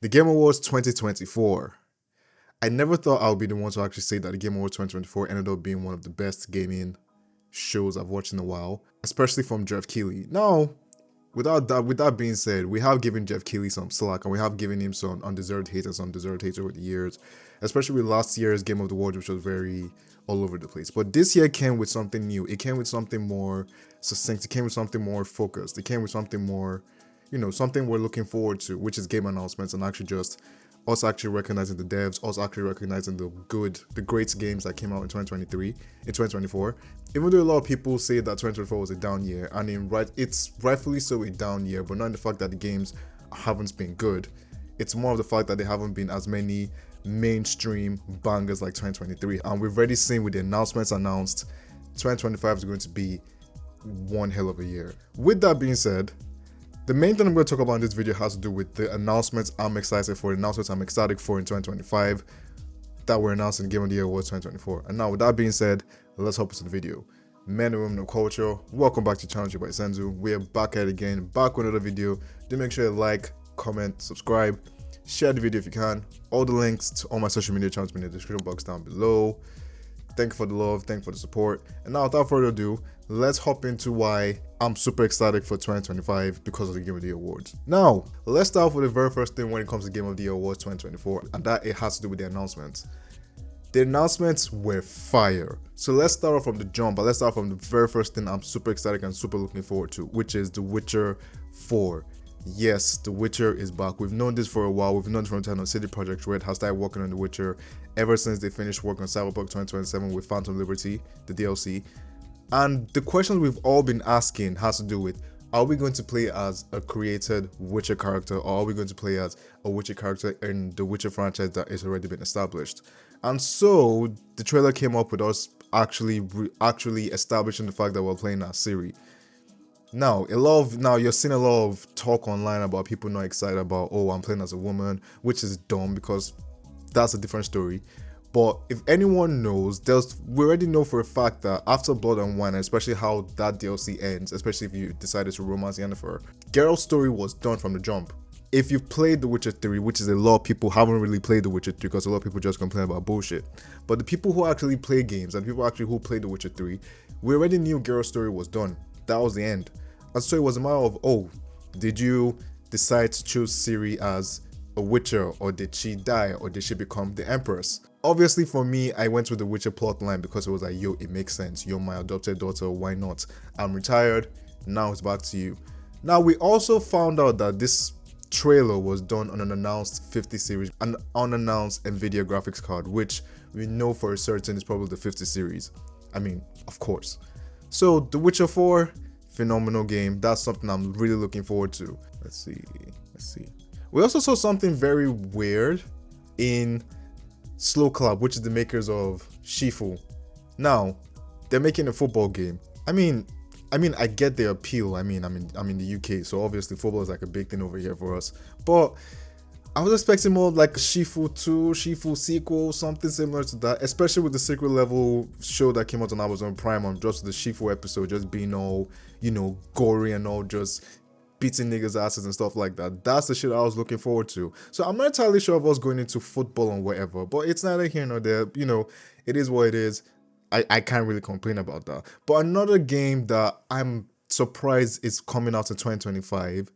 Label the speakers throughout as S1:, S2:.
S1: The Game Awards 2024. I never thought I would be the one to actually say that the Game Awards 2024 ended up being one of the best gaming shows I've watched in a while, especially from Geoff Kighley. Now, with that being said, we have given Geoff Kighley some slack and we have given him some undeserved hate and some deserved hate over the years, especially with last year's Game of the Awards, which was very all over the place. But this year came with something new. It came with something more succinct. It came with something more focused. It came with something more, something we're looking forward to, which is game announcements and actually just us actually recognizing the devs, us actually recognizing the great games that came out in 2024. Even though a lot of people say that 2024 was a down year, and it's rightfully so a down year, but not in the fact that the games haven't been good. It's more of the fact that there haven't been as many mainstream bangers like 2023. And we've already seen with the announcements announced, 2025 is going to be one hell of a year. With that being said, the main thing I'm going to talk about in this video has to do with the announcements I'm excited for, the announcements I'm ecstatic for in 2025 that were announced in Game of the Year Awards 2024. And now with that being said, let's hop into the video. Men and women of culture, welcome back to Challenge by Senzu. We're back at it again, back with another video. Do make sure you like, comment, subscribe, share the video if you can. All the links to all my social media channels in the description box down below. Thank you for the love, thank you for the support. And now without further ado, let's hop into why I'm super excited for 2025 because of the Game of the Year Awards. Now, let's start off with the very first thing when it comes to Game of the Year Awards 2024, and that it has to do with the announcements. The announcements were fire. So let's start off from the jump, but let's start from the very first thing I'm super excited and super looking forward to, which is The Witcher 4. Yes, The Witcher is back. We've known this for a while. We've known from the time when CD Projekt Red has started working on The Witcher ever since they finished work on Cyberpunk 2027 with Phantom Liberty, the DLC. And the questions we've all been asking has to do with, are we going to play as a created Witcher character, or are we going to play as a Witcher character in the Witcher franchise that has already been established? And so the trailer came up with us actually establishing the fact that we're playing as Ciri. Now you're seeing a lot of talk online about people not excited about, oh, I'm playing as a woman, which is dumb because that's a different story. But if anyone knows, we already know for a fact that after Blood and Wine, especially how that DLC ends, especially if you decided to romance Yennefer, Geralt's story was done from the jump. If you've played The Witcher 3, which is a lot of people haven't really played The Witcher 3 because a lot of people just complain about bullshit. But the people who actually play games and people actually who played The Witcher 3, we already knew Geralt's story was done. That was the end. And so it was a matter of, oh, did you decide to choose Ciri as a Witcher, or did she die, or did she become the Empress? Obviously for me, I went with the Witcher plotline because it was like, yo, it makes sense. You're my adopted daughter, why not? I'm retired, now it's back to you. Now we also found out that this trailer was done on an announced 50 series, an unannounced Nvidia graphics card, which we know for a certain is probably the 50 series. I mean, of course. So The Witcher 4, phenomenal game. That's something I'm really looking forward to. Let's see. We also saw something very weird in Slow Club, which is the makers of Shifu. Now, they're making a football game. I mean, I get their appeal. I'm in the UK, so obviously football is like a big thing over here for us. But I was expecting more like Shifu 2, Shifu sequel, something similar to that, especially with the secret level show that came out on Amazon Prime on just the Shifu episode, just being all, gory and all just beating niggas' asses and stuff like that. That's the shit I was looking forward to. So I'm not entirely sure if I was going into football and whatever, but it's neither here nor there. It is what it is. I can't really complain about that. But another game that I'm surprised is coming out in 2025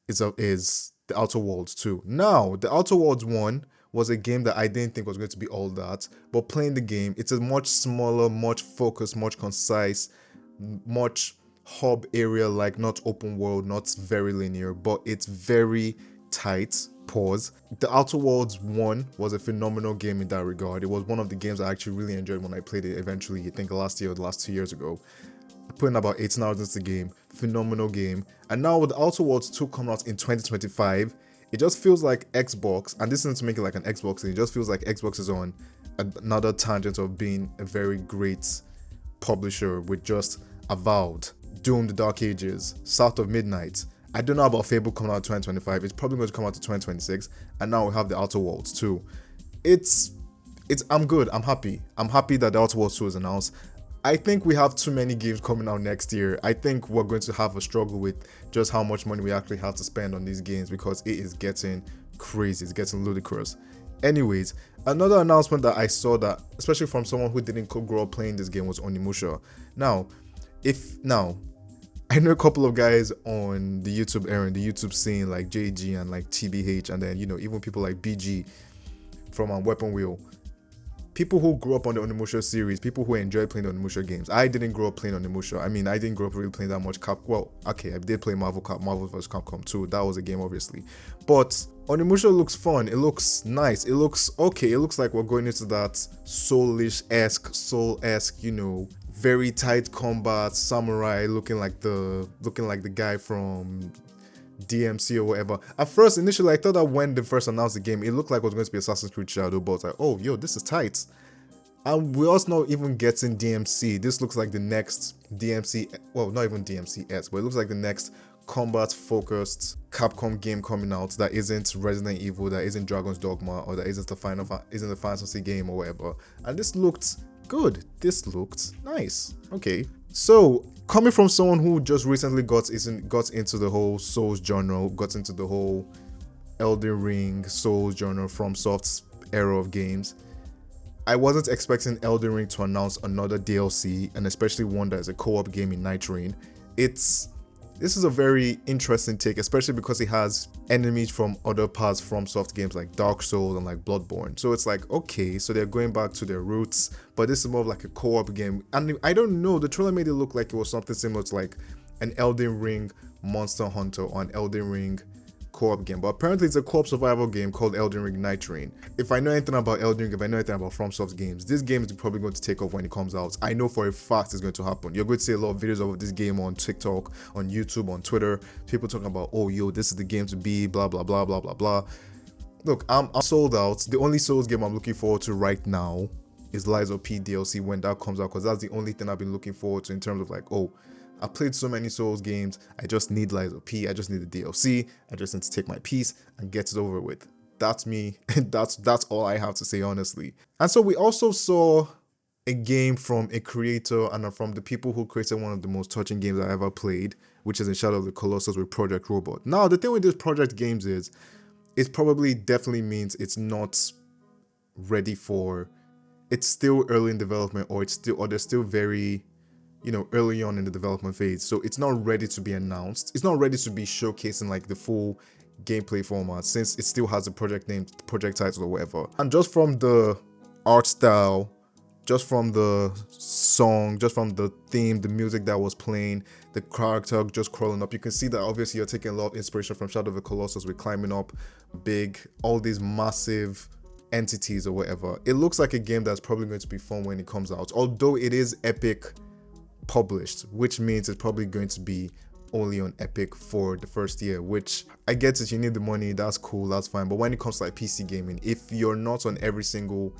S1: is The Outer Worlds 2. Now, The Outer Worlds 1 was a game that I didn't think was going to be all that, but playing the game, it's a much smaller, much focused, much concise, much hub area, like not open world, not very linear, but it's very tight. Pause. The Outer Worlds 1 was a phenomenal game in that regard. It was one of the games I actually really enjoyed when I played it eventually, I think last year or the last 2 years ago. Putting about 18 hours into the game, phenomenal game. And now with the Outer Worlds 2 coming out in 2025, it just feels like Xbox, and this isn't to make it like an Xbox thing, it just feels like Xbox is on another tangent of being a very great publisher with just Avowed, Doom the Dark Ages, South of Midnight. I don't know about Fable coming out in 2025. It's probably going to come out in 2026. And now we have the Outer Worlds 2. I'm good. I'm happy. I'm happy that the Outer Worlds 2 is announced. I think we have too many games coming out next year. I think we're going to have a struggle with just how much money we actually have to spend on these games because it is getting crazy. It's getting ludicrous. Anyways, another announcement that I saw that, especially from someone who didn't grow up playing this game, was onimusha. Now, I know a couple of guys on the YouTube era, the YouTube scene, like JG and like TBH, and then even people like BG from Weapon Wheel. People who grew up on the onimusha series, people who enjoy playing the onimusha games. I didn't grow up playing onimusha. I mean, I didn't grow up really playing that much I did play Marvel vs. Capcom 2. That was a game, obviously. But onimusha looks fun. It looks nice. It looks okay. It looks like we're going into that Soul-esque, very tight combat, samurai, looking like the guy from DMC or whatever. At first, initially, I thought that when they first announced the game, it looked like it was going to be Assassin's Creed Shadow, but I was like, oh, yo, this is tight. And we're also not even getting DMC. This looks like the next DMC, well, not even DMC-esque, but it looks like the next combat-focused Capcom game coming out that isn't Resident Evil, that isn't Dragon's Dogma, or that isn't the Final Fantasy game or whatever. And this looked good. This looked nice. Okay. So, coming from someone who just recently got into the whole Souls genre, got into the whole Elden Ring Souls genre from Soft's era of games, I wasn't expecting Elden Ring to announce another DLC, and especially one that is a co-op game in Night Rain. This is a very interesting take, especially because it has enemies from other parts from Soft games like Dark Souls and like Bloodborne. So it's like, okay, so they're going back to their roots, but this is more of like a co-op game. And I don't know, the trailer made it look like it was something similar to like an Elden Ring Monster Hunter or an Elden Ring co-op game, but apparently it's a co-op survival game called Elden Ring Night Rain. If I know anything about Elden Ring, if I know anything about FromSoft games, this game is probably going to take off when it comes out. I know for a fact it's going to happen. You're going to see a lot of videos of this game on TikTok, on YouTube, on Twitter, people talking about, oh yo, this is the game to be, blah blah blah blah blah blah. Look, I'm sold out. The only Souls game I'm looking forward to right now is Lies of P DLC when that comes out, because that's the only thing I've been looking forward to in terms of like, oh, I played so many Souls games, I just need Lies of P, I just need the DLC, I just need to take my piece and get it over with. That's me, and that's all I have to say, honestly. And so we also saw a game from a creator and from the people who created one of the most touching games I ever played, which is in Shadow of the Colossus with Project Robot. Now, the thing with these project games is, it probably definitely means it's not ready for, it's still early in development, or they're still very, early on in the development phase. So it's not ready to be announced. It's not ready to be showcasing like the full gameplay format, since it still has a project name, project title or whatever. And just from the art style, just from the song, just from the theme, the music that was playing, the character just crawling up, you can see that obviously you're taking a lot of inspiration from Shadow of the Colossus with climbing up all these massive entities or whatever. It looks like a game that's probably going to be fun when it comes out, although it is Epic published, which means it's probably going to be only on Epic for the first year, which I get it, you need the money, that's cool, that's fine. But when it comes to like PC gaming, if you're not on every single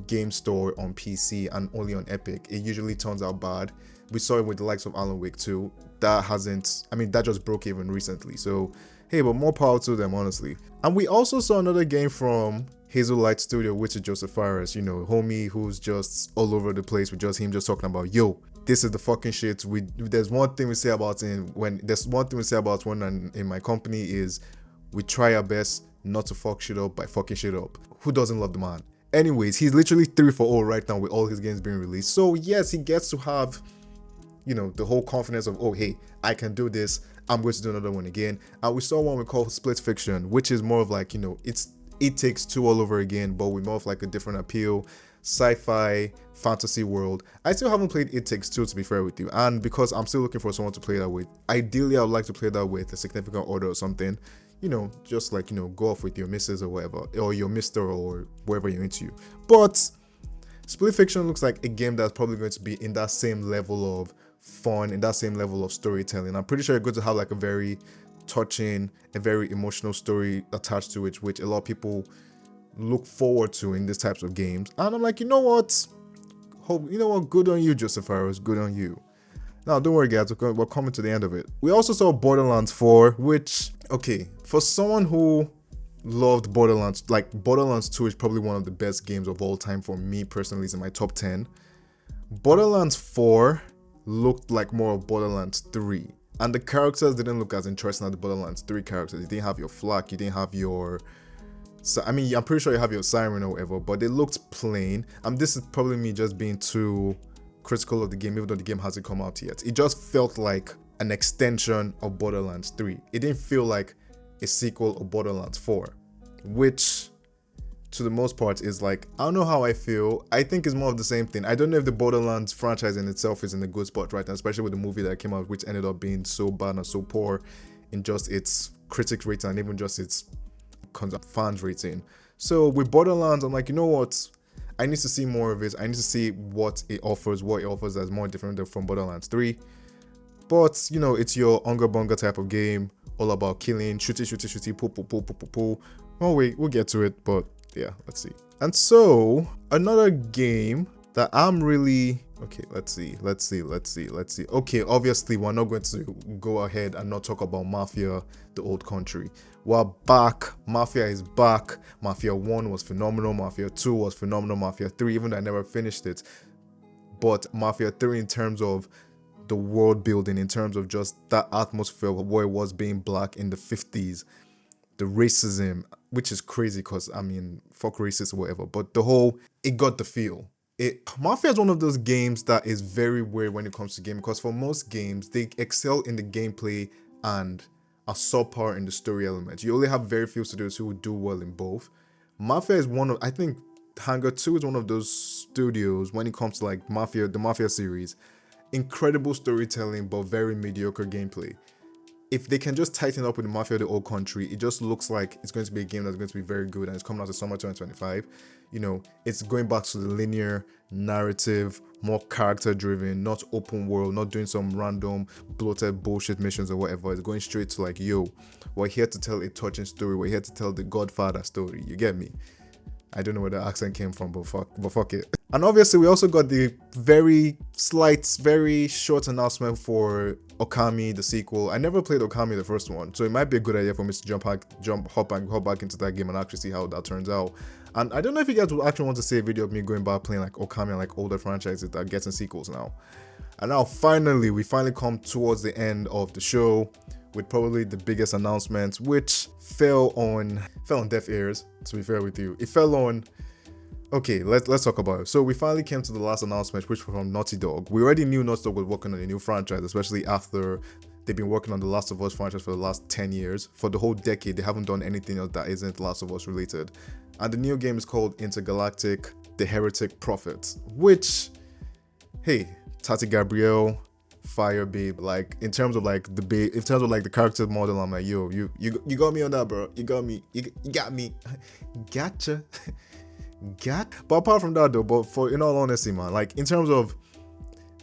S1: game store on PC and only on Epic, it usually turns out bad. We saw it with the likes of Alan Wake 2. That just broke even recently. So hey, but more power to them, honestly. And we also saw another game from Hazelight Studio, which is Joseph Fares, homie who's just all over the place with just him just talking about, yo, this is the fucking shit. There's one thing we say about when in my company is we try our best not to fuck shit up by fucking shit up. Who doesn't love the man? Anyways, he's literally 3-for-0 right now with all his games being released. So yes, he gets to have, the whole confidence of, oh hey, I can do this. I'm going to do another one again. And we saw one we call Split Fiction, which is more of like, It Takes Two all over again, but with more of like a different appeal. Sci-fi fantasy world. I still haven't played It Takes Two, to be fair with you, and because I'm still looking for someone to play that with. Ideally, I would like to play that with a significant other or something, just like, go off with your missus or whatever, or your mister or wherever you're into. But Split Fiction looks like a game that's probably going to be in that same level of fun, in that same level of storytelling. I'm pretty sure you're going to have like a very touching, a very emotional story attached to it, which a lot of people look forward to in these types of games. And I'm like, you know what, good on you, Joseph Fares, good on you. Now don't worry guys, we're coming to the end of it. We also saw Borderlands 4, which, okay, for someone who loved Borderlands, like Borderlands 2 is probably one of the best games of all time for me personally. It's in my top 10. Borderlands 4 looked like more of Borderlands 3, and the characters didn't look as interesting as the Borderlands 3 characters. You didn't have your flak, you didn't have your So I mean, I'm pretty sure you have your siren or whatever, but they looked plain. This is probably me just being too critical of the game, even though the game hasn't come out yet. It just felt like an extension of Borderlands 3. It didn't feel like a sequel of Borderlands 4, which to the most part is like, I don't know how I feel. I think it's more of the same thing. I don't know if the Borderlands franchise in itself is in a good spot right now, especially with the movie that came out, which ended up being so bad and so poor in just its critics rating and even just its fans rating. So with Borderlands, I'm like, you know what? I need to see more of it. I need to see what it offers that's more different from Borderlands 3. But, you know, it's your Unga Bunga type of game, all about killing, shooty, pull. Oh wait, we'll get to it, but yeah, let's see. And so, another game that I'm really... Okay, let's see. Okay, obviously, we're not going to go ahead and not talk about Mafia, the old country. We're back. Mafia is back. Mafia 1 was phenomenal. Mafia 2 was phenomenal. Mafia 3, even though I never finished it. But Mafia 3, in terms of the world building, in terms of just that atmosphere of what it was being black in the 50s, the racism, which is crazy because, I mean, fuck racist or whatever. But it got the feel. Mafia is one of those games that is very weird when it comes to game, because for most games, they excel in the gameplay and are subpar in the story element. You only have very few studios who do well in both. Mafia is one of, I think Hangar 2 is one of those studios when it comes to like Mafia, the Mafia series. Incredible storytelling, but very mediocre gameplay. If they can just tighten up with the Mafia, the old country, it just looks like it's going to be a game that's going to be very good, and it's coming out in summer 2025. You know, it's going back to the linear narrative, more character driven, not open world, not doing some random bloated bullshit missions or whatever. It's going straight to like, yo, we're here to tell a touching story. We're here to tell the Godfather story. You get me? I don't know where the accent came from, but fuck it. And obviously, we also got the very short announcement for Okami, the sequel. I never played Okami, the first one, so it might be a good idea for me to hop back into that game and actually see how that turns out. And I don't know if you guys would actually want to see a video of me going back playing like Okami and like older franchises that are getting sequels now. And now we finally come towards the end of the show with probably the biggest announcement, which fell on deaf ears, to be fair with you. It fell on... Okay, let's talk about it. So we finally came to the last announcement, which was from Naughty Dog. We already knew Naughty Dog was working on a new franchise, especially after they've been working on the Last of Us franchise for the last 10 years. For the whole decade, they haven't done anything else that isn't Last of Us related. And the new game is called Intergalactic, The Heretic Prophet, which, hey, Tati Gabrielle, fire babe. Like, in terms of like the character model, I'm like, yo, you got me on that, bro. You got me. You got me. Gotcha. But apart from that though, in all honesty, man, like in terms of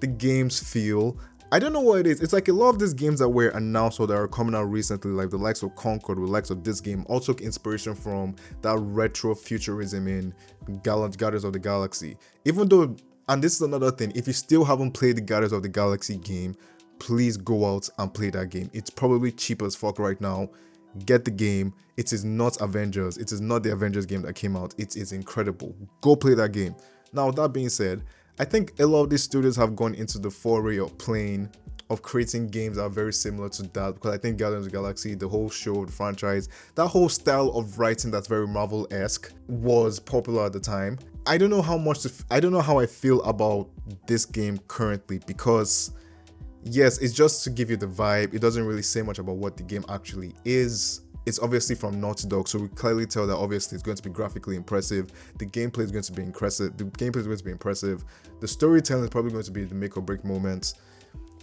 S1: the game's feel, I don't know what it is. It's like a lot of these games that were announced or that are coming out recently, like the likes of Concord, the likes of this game, all took inspiration from that retro futurism in Guardians of the Galaxy. Even though, and this is another thing, if you still haven't played the Guardians of the Galaxy game, please go out and play that game. It's probably cheap as fuck right now. Get the game. It is not Avengers. It is not the Avengers game that came out. It is incredible. Go play that game. Now, with that being said, I think a lot of these studios have gone into the foray of creating games that are very similar to that, because I think Guardians of the Galaxy, the whole show, the franchise, that whole style of writing that's very Marvel-esque was popular at the time. I don't know how I feel about this game currently, because yes, it's just to give you the vibe. It doesn't really say much about what the game actually is. It's obviously from Naughty Dog, so we clearly tell that obviously it's going to be graphically impressive. The gameplay is going to be impressive. The storytelling is probably going to be the make or break moments.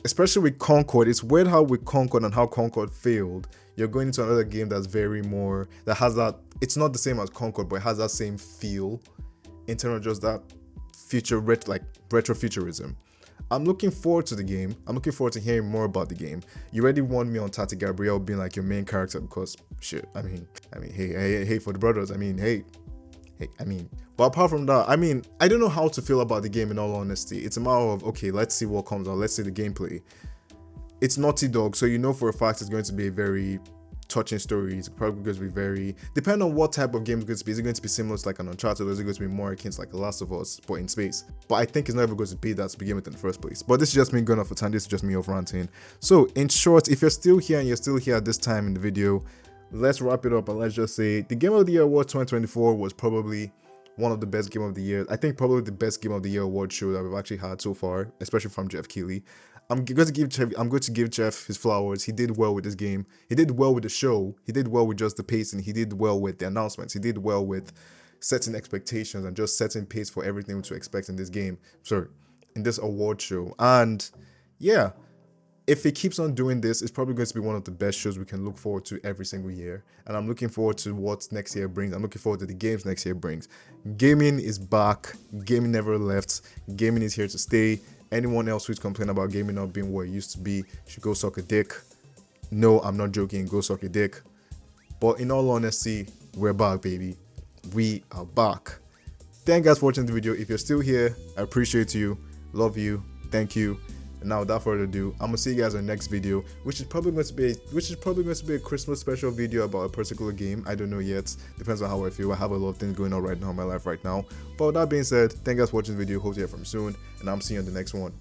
S1: Especially with Concord. It's weird how with Concord and how Concord failed, you're going into another game that's that has that, it's not the same as Concord, but it has that same feel in terms of just that retro futurism. I'm looking forward to the game. I'm looking forward to hearing more about the game. You already want me on Tati Gabrielle being like your main character, because shit, I mean, hey, for the brothers, but apart from that, I don't know how to feel about the game in all honesty. It's a matter of, okay, let's see what comes out. Let's see the gameplay. It's Naughty Dog, so you know for a fact it's going to be a very touching story. It's probably going to be very, depending on what type of game it's going to be. Is it going to be similar to like an Uncharted, or is it going to be more akin to like The Last of Us, but in space? But I think it's never going to be that to begin with in the first place. But this is just me going off a tangent. This is just me off ranting. So in short, if you're still here and you're still here at this time in the video, let's wrap it up and let's just say the Game of the Year Award 2024 was probably one of the best Game of the Year. I think probably the best Game of the Year award show that we've actually had so far, especially from Geoff Kighley. I'm going to give Geoff his flowers. He did well with this game. He did well with the show. He did well with just the pacing. He did well with the announcements. He did well with setting expectations and just setting pace for everything to expect in this game. Sorry, in this award show. And yeah, if it keeps on doing this, it's probably going to be one of the best shows we can look forward to every single year. And I'm looking forward to what next year brings. I'm looking forward to the games next year brings. Gaming is back. Gaming never left. Gaming is here to stay. Anyone else who's complaining about gaming not being where it used to be should go suck a dick. No, I'm not joking. Go suck a dick. But in all honesty, we're back, baby. We are back. Thank you guys for watching the video. If you're still here, I appreciate you. Love you. Thank you. And now, without further ado, I'm gonna see you guys in the next video, which is probably going to be a Christmas special video about a particular game. I don't know yet. Depends on how I feel. I have a lot of things going on right now in my life right now. But with that being said, thank you guys for watching the video. Hope to hear from you soon, and I'm seeing you in the next one.